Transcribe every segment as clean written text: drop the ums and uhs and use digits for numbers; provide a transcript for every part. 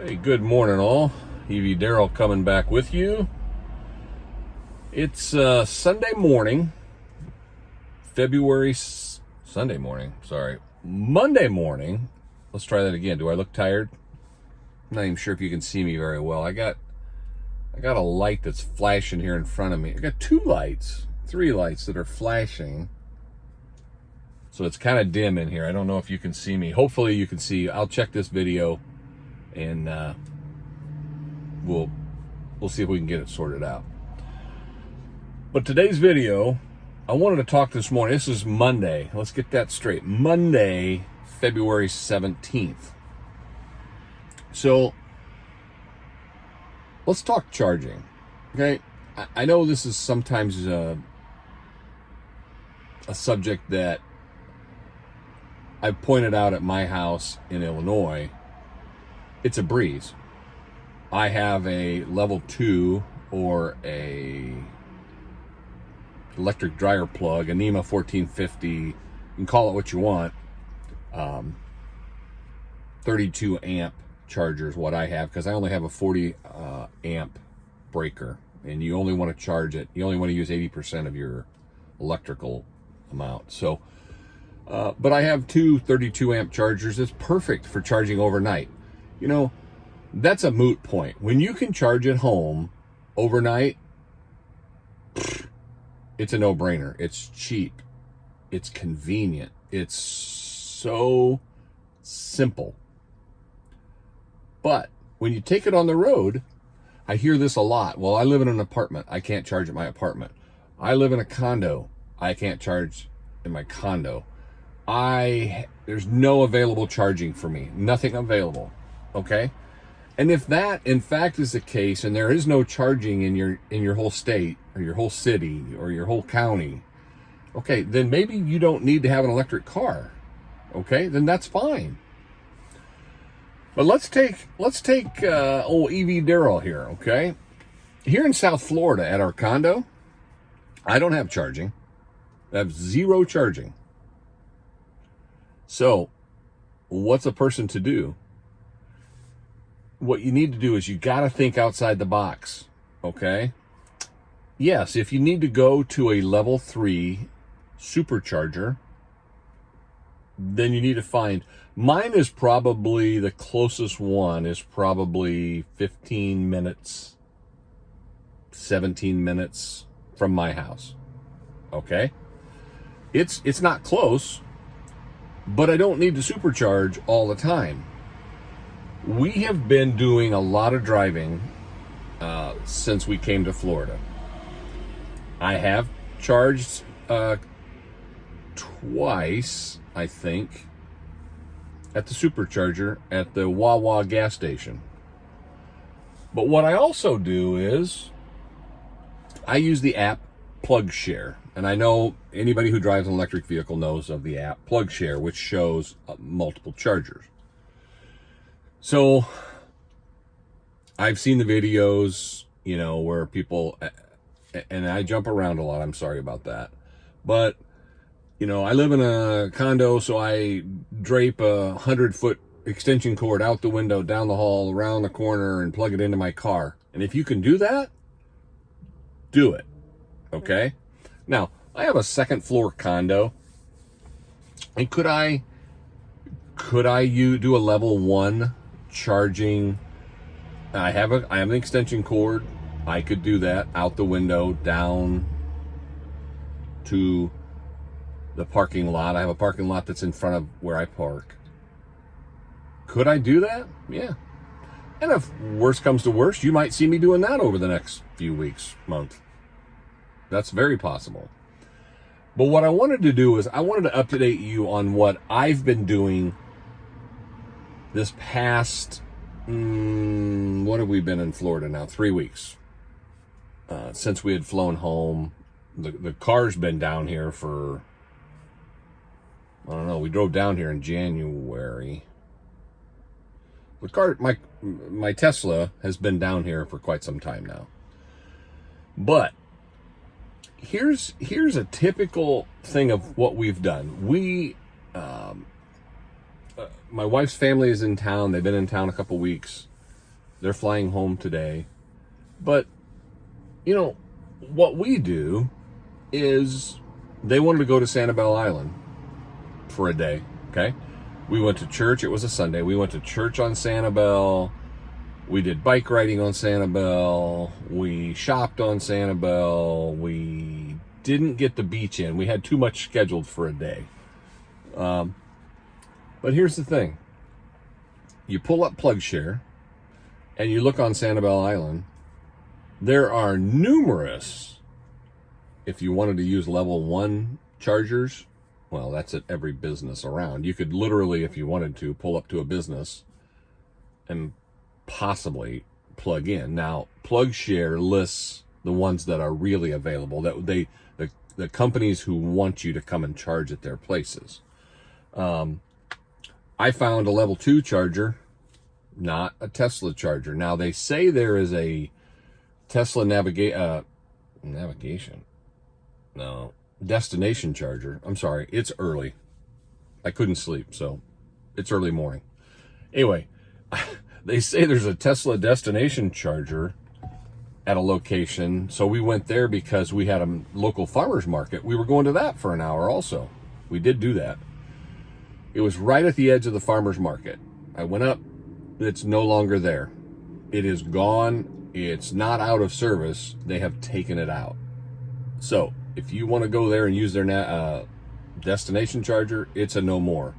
Hey, good morning all. Evie Darrell coming back with you. It's Sunday morning, Monday morning. Let's try that again. Do I look tired? I'm not even sure if you can see me very well. I got a light that's flashing here in front of me. I got three lights that are flashing. So it's kind of dim in here. I don't know if you can see me. Hopefully you can see. I'll check this video and we'll see if we can get it sorted out. But today's video, I wanted to talk this morning. This is Monday. Let's get that straight. Monday, February 17th. So let's talk charging. Okay? I know this is sometimes a subject that I've pointed out at my house in Illinois. It's a breeze. I have a level 2 or a electric dryer plug, a NEMA 1450. You can call it what you want. 32 amp charger is what I have because I only have a 40 amp breaker, and you only want to charge it. You only want to use 80% of your electrical amount. So, but I have two 32 amp chargers. It's perfect for charging overnight. You know, that's a moot point. When you can charge at home overnight, it's a no-brainer. It's cheap. It's convenient. It's so simple. But when you take it on the road, I hear this a lot. Well, I live in an apartment. I can't charge at my apartment. I live in a condo. I can't charge in my condo. There's no available charging for me. Nothing available. Okay? And if that in fact is the case, and there is no charging in your whole state or your whole city or your whole county, okay, then maybe you don't need to have an electric car. Okay? Then that's fine. But let's take old Evie Darrell here, okay? Here in South Florida at our condo, I don't have charging. I have zero charging. So, what's a person to do? What you need to do is you got to think outside the box, okay? Yes, if you need to go to a level 3 supercharger, then you need to find, mine is probably, the closest one is probably 15 minutes, 17 minutes from my house, okay? It's not close, but I don't need to supercharge all the time. We have been doing a lot of driving since we came to Florida. I have charged twice, I think, at the supercharger at the Wawa gas station. But what I also do is I use the app PlugShare. And I know anybody who drives an electric vehicle knows of the app PlugShare, which shows multiple chargers. So I've seen the videos, you know, where people, and I jump around a lot. I'm sorry about that. But, you know, I live in a condo, so I drape a 100-foot extension cord out the window, down the hall, around the corner, and plug it into my car. And if you can do that, do it. Okay? Now, I have a second floor condo. And could I do a level 1 charging? I have an extension cord. I could do that out the window down to the parking lot. I have a parking lot that's in front of where I park. Could I do that? Yeah. And if worst comes to worst, you might see me doing that over the next few weeks, month. That's very possible. But what I wanted to do is I wanted to update you on what I've been doing this past, what have we been in Florida now? 3 weeks. Since we had flown home. The car's been down here for, I don't know, we drove down here in January. The car, my Tesla has been down here for quite some time now. But here's a typical thing of what we've done. My wife's family is in town. They've been in town a couple weeks. They're flying home today. But, you know, what we do is they wanted to go to Sanibel Island for a day, okay? We went to church. It was a Sunday. We went to church on Sanibel. We did bike riding on Sanibel. We shopped on Sanibel. We didn't get the beach in. We had too much scheduled for a day. But here's the thing. You pull up PlugShare and you look on Sanibel Island. There are numerous, if you wanted to use level 1 chargers, well, that's at every business around. You could literally, if you wanted to, pull up to a business and possibly plug in. Now, PlugShare lists the ones that are really available, that the companies who want you to come and charge at their places. I found a level 2 charger, not a Tesla charger. Now, they say there is a Tesla destination charger. I'm sorry, it's early. I couldn't sleep, so it's early morning. Anyway, they say there's a Tesla destination charger at a location, so we went there because we had a local farmer's market. We were going to that for an hour also. We did do that. It was right at the edge of the farmer's market. I went up. It's no longer there. It is gone. It's not out of service. They have taken it out. So if you want to go there and use their destination charger, it's a no more.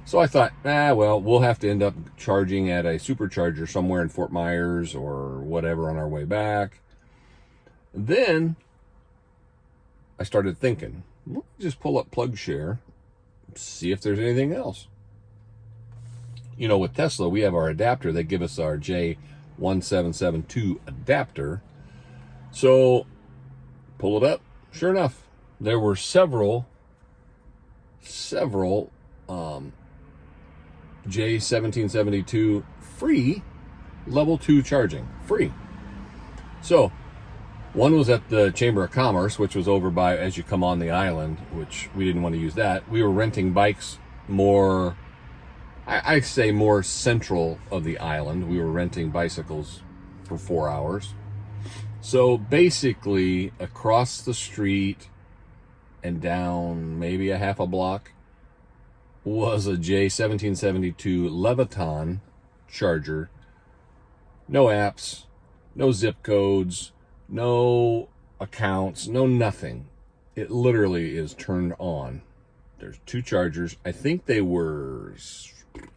So I thought, well, we'll have to end up charging at a supercharger somewhere in Fort Myers or whatever on our way back. Then I started thinking, well, just pull up PlugShare, see if there's anything else. You know, with Tesla, we have our adapter. They give us our J1772 adapter. So pull it up. Sure enough, there were several J1772 free level 2 charging. Free. So one was at the Chamber of Commerce, which was over by, as you come on the island, which we didn't want to use that. We were renting bikes more, I say more central of the island. We were renting bicycles for 4 hours. So basically across the street and down maybe a half a block was a J1772 Leviton charger. No apps, no zip codes, no accounts, no nothing. It literally is turned on. There's 2 chargers. I think they were,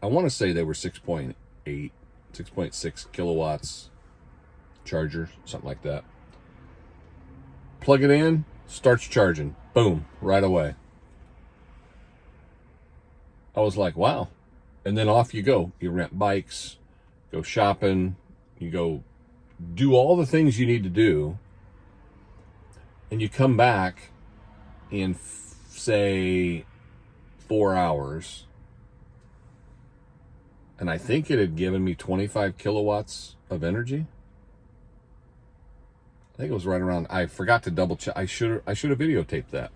I want to say they were 6.8, 6.6 kilowatts charger, something like that. Plug it in, starts charging. Boom, right away. I was like, wow. And then off you go. You rent bikes, go shopping, you go do all the things you need to do, and you come back in, say, 4 hours, and I think it had given me 25 kilowatts of energy. I think it was right around, I forgot to double check. I should have videotaped that.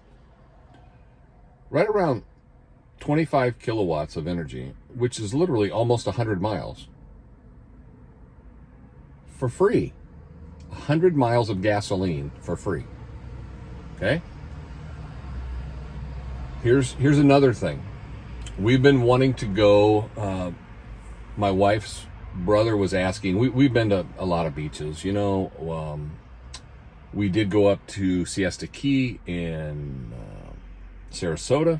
Right around 25 kilowatts of energy, which is literally almost 100 miles. For free. 100 miles of gasoline for free. Okay? Here's another thing. We've been wanting to go, my wife's brother was asking, we've been to a lot of beaches, you know. We did go up to Siesta Key in Sarasota.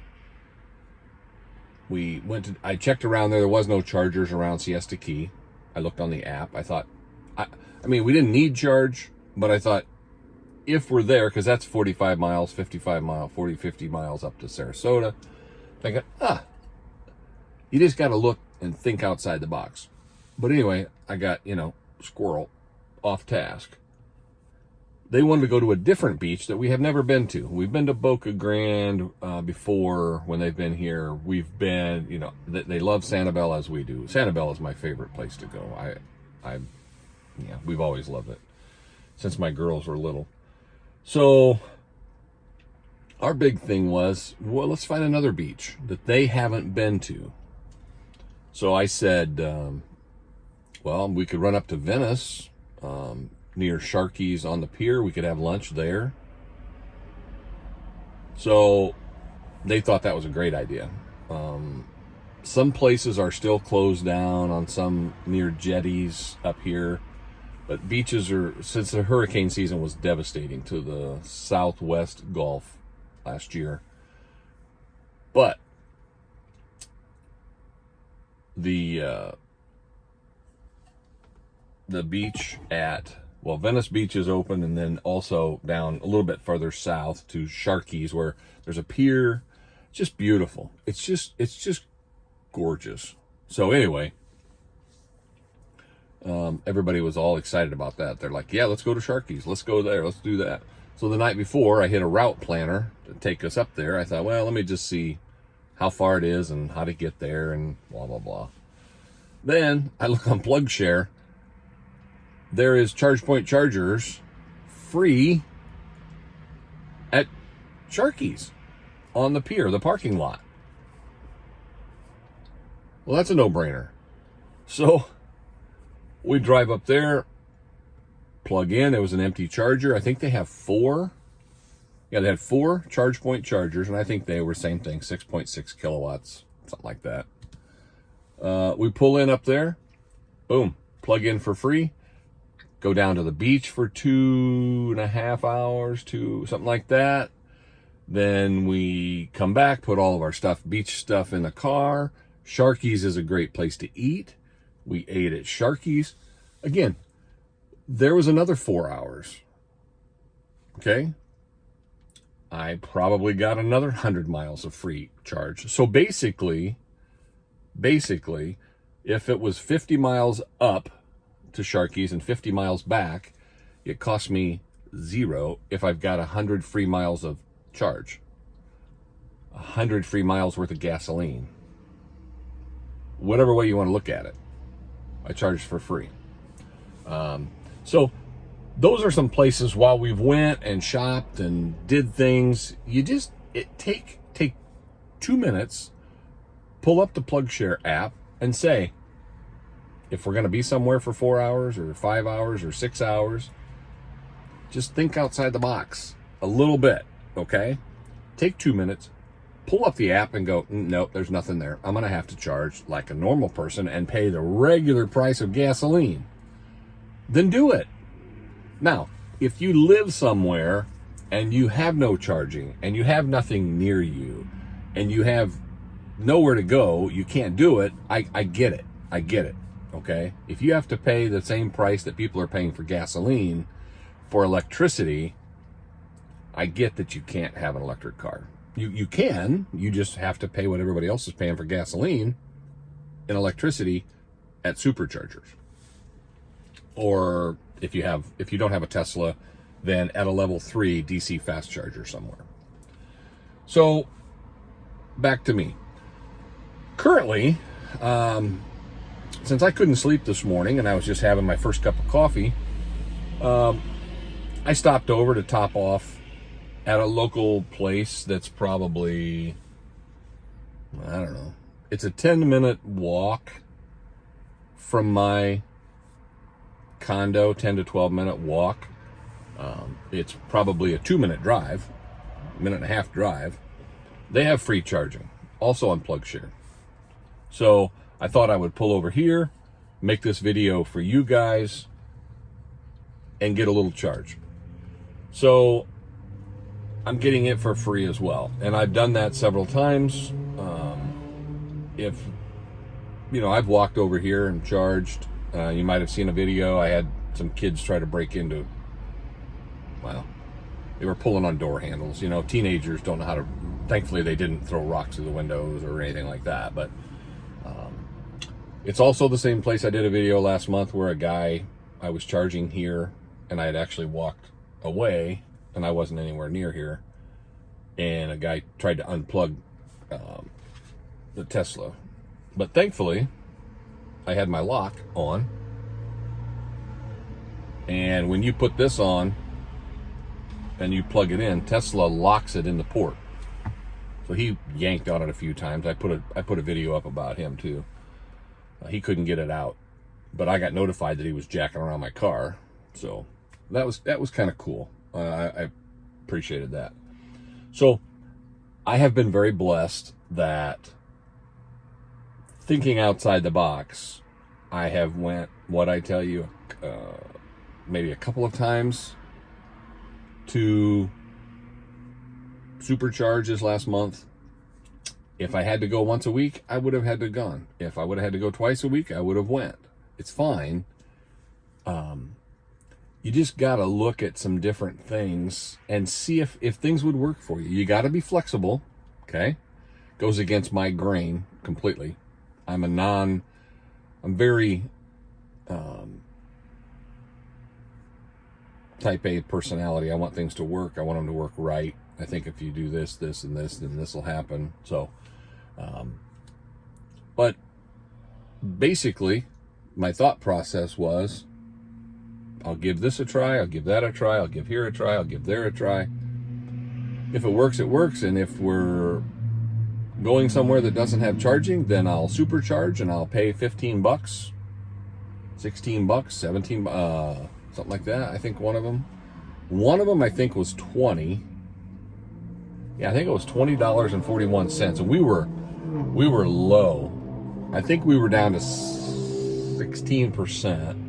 We went to, I checked around there. There was no chargers around Siesta Key. I looked on the app. I thought, I mean, we didn't need charge, but I thought if we're there, because that's 45 miles, 55 miles, 40, 50 miles up to Sarasota. Thinking, you just got to look and think outside the box. But anyway, I got, squirrel off task. They wanted to go to a different beach that we have never been to. We've been to Boca Grande before when they've been here. We've been, they love Sanibel as we do. Sanibel is my favorite place to go. We've always loved it since my girls were little. So our big thing was, well, let's find another beach that they haven't been to. So I said, well, we could run up to Venice, near Sharky's on the pier. We could have lunch there. So they thought that was a great idea. Some places are still closed down on some near jetties up here. But beaches are, since the hurricane season was devastating to the Southwest Gulf last year. But the beach at, well, Venice Beach is open, and then also down a little bit further south to Sharky's, where there's a pier. Just beautiful. It's just gorgeous. So anyway, everybody was all excited about that. They're like, yeah, let's go to Sharky's. Let's go there. Let's do that. So the night before, I hit a route planner to take us up there. I thought, well, let me just see how far it is and how to get there and blah, blah, blah. Then I look on PlugShare. There is ChargePoint chargers free at Sharky's on the pier, the parking lot. Well, that's a no-brainer. So we drive up there, plug in. It was an empty charger. I think they have 4. Yeah, they had 4 ChargePoint chargers, and I think they were same thing, 6.6 kilowatts, something like that. We pull in up there, boom, plug in for free, go down to the beach for 2.5 hours, something like that. Then we come back, put all of our beach stuff in the car. Sharky's is a great place to eat. We ate at Sharky's. Again, there was another 4 hours. Okay? I probably got another 100 miles of free charge. So basically, if it was 50 miles up to Sharky's and 50 miles back, it cost me 0 if I've got 100 free miles of charge. 100 free miles worth of gasoline. Whatever way you want to look at it, I charged for free. So those are some places while we've went and shopped and did things. Take 2 minutes, pull up the PlugShare app and say, if we're going to be somewhere for 4 hours or 5 hours or 6 hours, just think outside the box a little bit, okay? Take 2 minutes, pull up the app and go, nope, there's nothing there. I'm going to have to charge like a normal person and pay the regular price of gasoline. Then do it. Now, if you live somewhere and you have no charging and you have nothing near you and you have nowhere to go, you can't do it, I get it. I get it, okay? If you have to pay the same price that people are paying for gasoline for electricity, I get that you can't have an electric car. You can, you just have to pay what everybody else is paying for gasoline and electricity at superchargers. Or if you don't have a Tesla, then at a level 3 DC fast charger somewhere. So back to me. Currently, since I couldn't sleep this morning and I was just having my first cup of coffee, I stopped over to top off at a local place that's probably, I don't know, it's a 10-minute walk from my condo, 10 to 12-minute walk. It's probably a 2-minute drive, minute and a half drive. They have free charging, also on PlugShare. So I thought I would pull over here, make this video for you guys, and get a little charge. So I'm getting it for free as well. And I've done that several times. I've walked over here and charged. You might have seen a video. I had some kids try to break into, they were pulling on door handles. Teenagers don't know how to, thankfully they didn't throw rocks through the windows or anything like that. But it's also the same place I did a video last month where I was charging here and I had actually walked away and I wasn't anywhere near here. And a guy tried to unplug the Tesla. But thankfully, I had my lock on. And when you put this on and you plug it in, Tesla locks it in the port. So he yanked on it a few times. I put a video up about him too. He couldn't get it out. but I got notified that he was jacking around my car. So that was kind of cool. I appreciated that. So I have been very blessed that, thinking outside the box, I have went, what I tell you, maybe a couple of times to Supercharge this last month. If I had to go once a week, I would have had to gone. If I would have had to go twice a week, I would have went. It's fine. You just got to look at some different things and see if things would work for you. You got to be flexible, okay? Goes against my grain completely. I'm very type A personality. I want things to work. I want them to work right. I think if you do this, this, and this, then this will happen. So, but basically, my thought process was, I'll give this a try, I'll give that a try, I'll give here a try, I'll give there a try. If it works, it works. And if we're going somewhere that doesn't have charging, then I'll supercharge and I'll pay $15, $16, $17, something like that. I think one of them I think was 20. Yeah, I think it was $20.41. And we were low. I think we were down to 16%.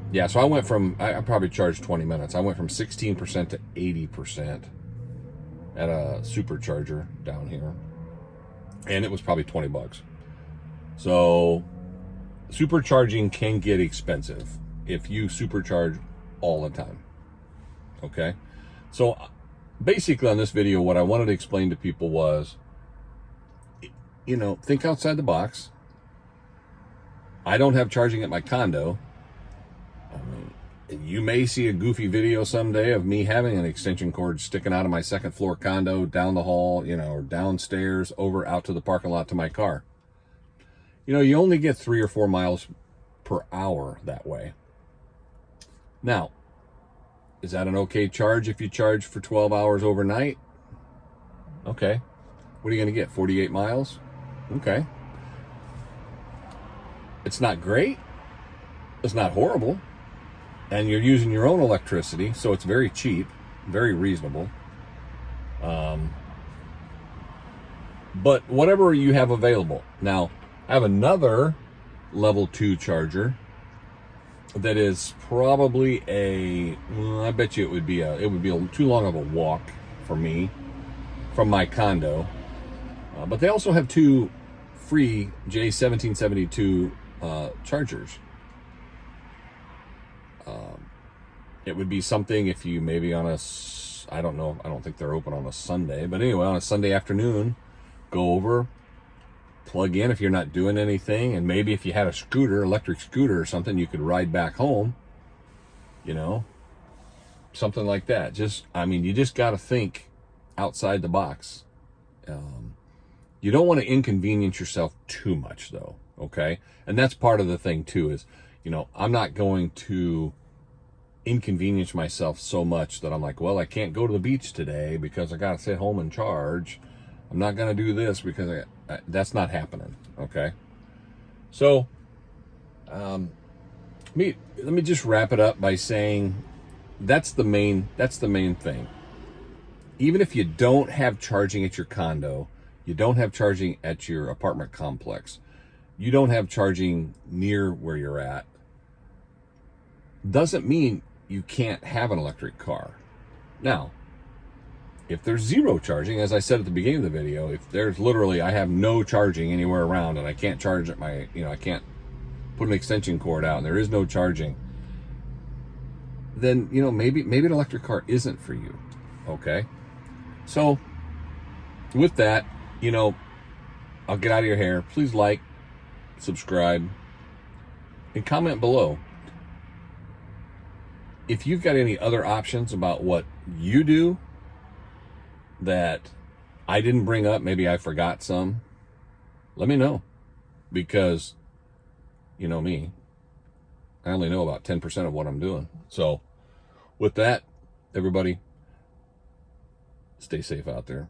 Yeah, so I went from, I probably charged 20 minutes. I went from 16% to 80% at a supercharger down here. And it was probably $20. So supercharging can get expensive if you supercharge all the time. Okay? So basically on this video, what I wanted to explain to people was, think outside the box. I don't have charging at my condo. You may see a goofy video someday of me having an extension cord sticking out of my second floor condo, down the hall, or downstairs, over out to the parking lot to my car. You only get 3 or 4 miles per hour that way. Now, is that an okay charge if you charge for 12 hours overnight? Okay. What are you going to get? 48 miles? Okay. It's not great. It's not horrible. And you're using your own electricity, so it's very cheap, very reasonable. But whatever you have available. Now, I have another level 2 charger that is probably I bet you it would be too long of a walk for me from my condo. But they also have 2 free J1772 chargers. It would be something if you maybe I don't think they're open on a Sunday, but anyway, on a Sunday afternoon, go over, plug in if you're not doing anything, and maybe if you had a electric scooter or something, you could ride back home, something like that. You just got to think outside the box. You don't want to inconvenience yourself too much though, okay? And that's part of the thing too is, I'm not going to inconvenience myself so much that I'm like, well, I can't go to the beach today because I got to sit home and charge. I'm not going to do this because that's not happening. Okay. So, let me just wrap it up by saying that's the main thing. Even if you don't have charging at your condo, you don't have charging at your apartment complex, you don't have charging near where you're at, doesn't mean you can't have an electric car. Now, if there's zero charging, as I said at the beginning of the video, if there's literally, I have no charging anywhere around and I can't charge at my, I can't put an extension cord out and there is no charging, then, maybe an electric car isn't for you. Okay. So with that, I'll get out of your hair. Please like, subscribe, and comment below. If you've got any other options about what you do that I didn't bring up, maybe I forgot some, let me know. Because, you know me, I only know about 10% of what I'm doing. So with that, everybody, stay safe out there.